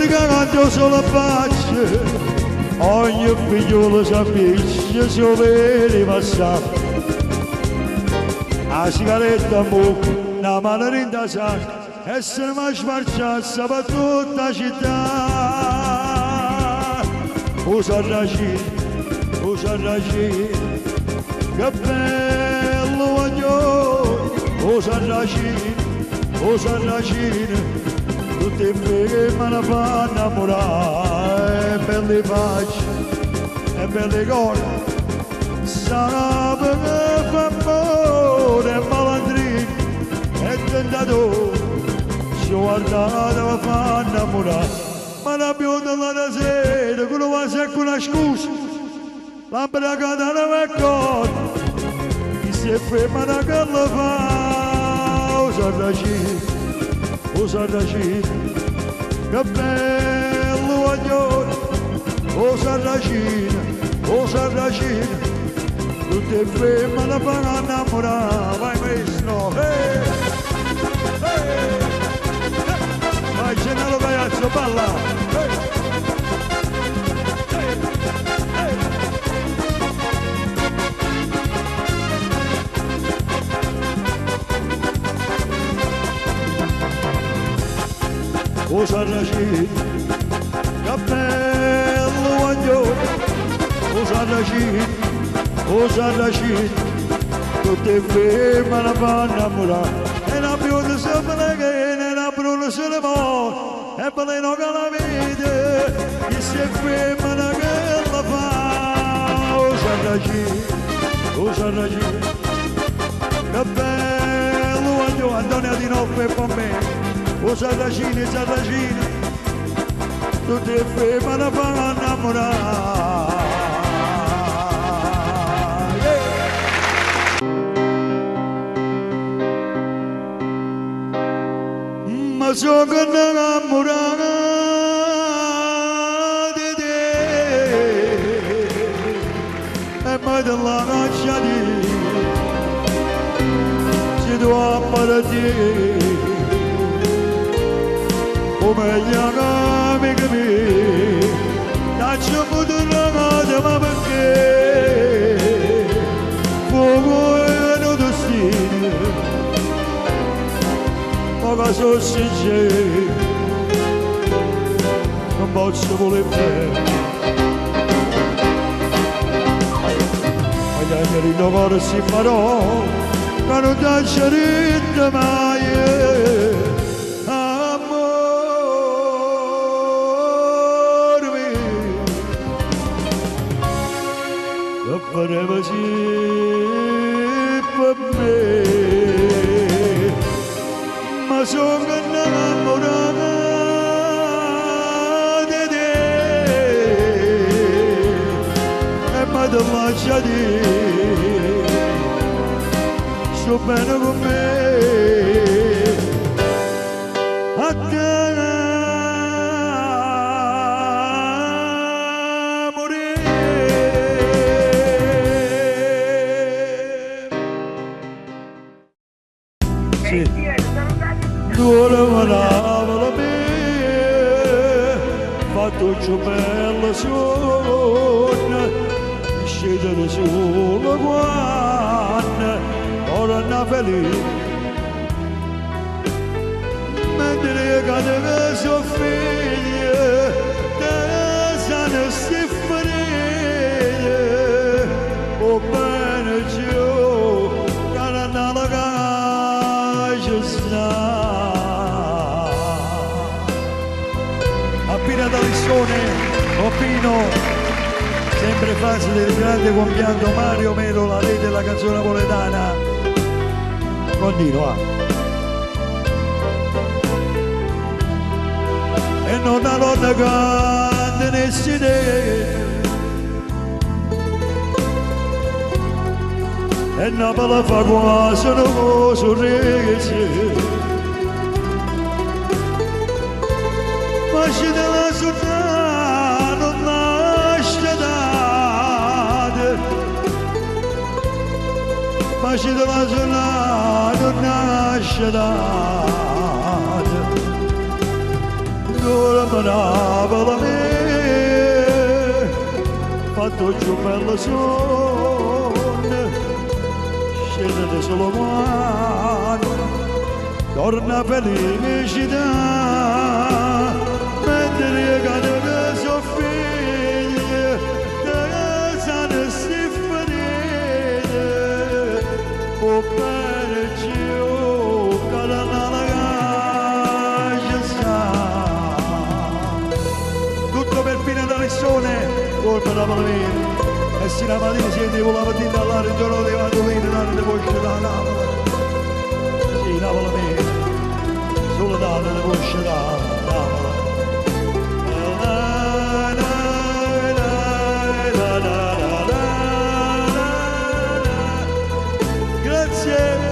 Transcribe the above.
quando solo pace, ogni figliolo s'avvicina, si vede passare. La sigaretta in bocca, una mano in tasca, e se ne va smarciassa per tutta la città. Usa ragine, che bello voglio, usa ragine, tutti i che me ne fanno innamorare, e belle facce, e belle cose. Sarebbe che fa amore, malandrino e tentatore, ci guardate mi fa innamorare, ma la bionda la sera, che non va sempre una scusa, la bragata non mi accorge, chi si è fermata che la fa, usa ragine, che bello voglio, usa ragine, tutti e due me la fanno innamorare, vai maestro, vai Gennaro ragazzo, balla, usa ragine, che bello voglio, usa ragine, tutti e due me la fanno innamorare, e la bionda sempre che ne la bruna se ne muore, e baleno che la vede, chi si è femmina che la fa, usa ragine, che bello voglio, Antonio di notte per me, usa ragine, tutti e due me la fanno innamorare. Ma sono innamorata di te e mai te la lascia di ci devo fare te come gli amici miei lascio poter ragazza ma perché fuoco è un destino ma sono sincero, non posso voler bene. Ma gli angeli non vorrei si farò, ma non lascerete mai. Amore mio, che faremo sì per me. Ma sono innamorata di te e mai te lascia dire sto bene con me a te faccio bella suona, scendere sulla guanna, ora una felice, mentre cade che sono figlia, te sanno sti ferite, o bene giù, che non la caccia sta. Appena da Lissone, Opino, sempre fase del grande compianto Mario Melo, la lei della canzone napoletana. Continua. E non la lotta canta nessuno, e non me la fa quasi un sorriso. Ma ci della città non nasce date, ma ci della città non nasce date, dormava da me, fatto giù bella sonne, scende di Solomano, torna felicità, mentre cade le sue figlie, da sana si finite, o per Dio, cara la caccia. Tutto per fine da lezione, colpa da palmina, e si la mattina si andava la mattina all'aria, il giorno dei mandolini, l'area di voce da Napoli. Sì, Napoli mia, solo da le voce da Napoli. Grazie.